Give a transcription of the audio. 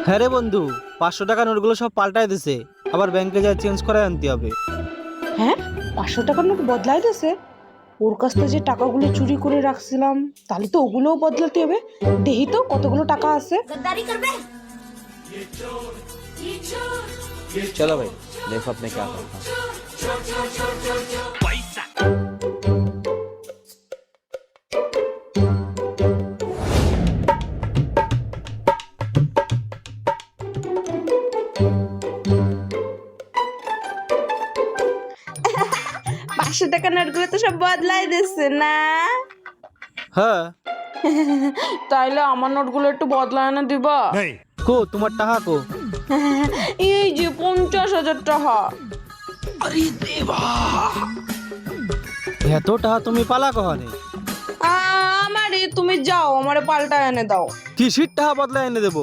হ্যাঁ রে বন্ধু, 500 টাকা নোটগুলো সব পাল্টাই দিছে। আবার ব্যাংকে যা চেঞ্জ করে আনতে হবে। হ্যাঁ, 500 টাকার নোট বদলাই দিছে। ওর কাছ থেকে যে টাকাগুলো চুরি করে রাখছিলাম, তাহলে তো ওগুলোও বদলাতে হবে। দেখি তো কতগুলো টাকা আছে। चलो भाई, देखो अपने क्या करता हूँ। পাঁচশো টাকার নোটগুলো তো সব বদলাই দিচ্ছে না। হ্যাঁ, তাইলে আমার নোটগুলো একটু বদলায় না দিবা? কো তোমার টাকা কো? এই যে 50,000 টাকা। এত টাকা তুমি পালা কহানে? আমারে তুমি যাও, আমারে পাল্টা এনে দাও। কিসির টাকা বদলা এনে দেবো?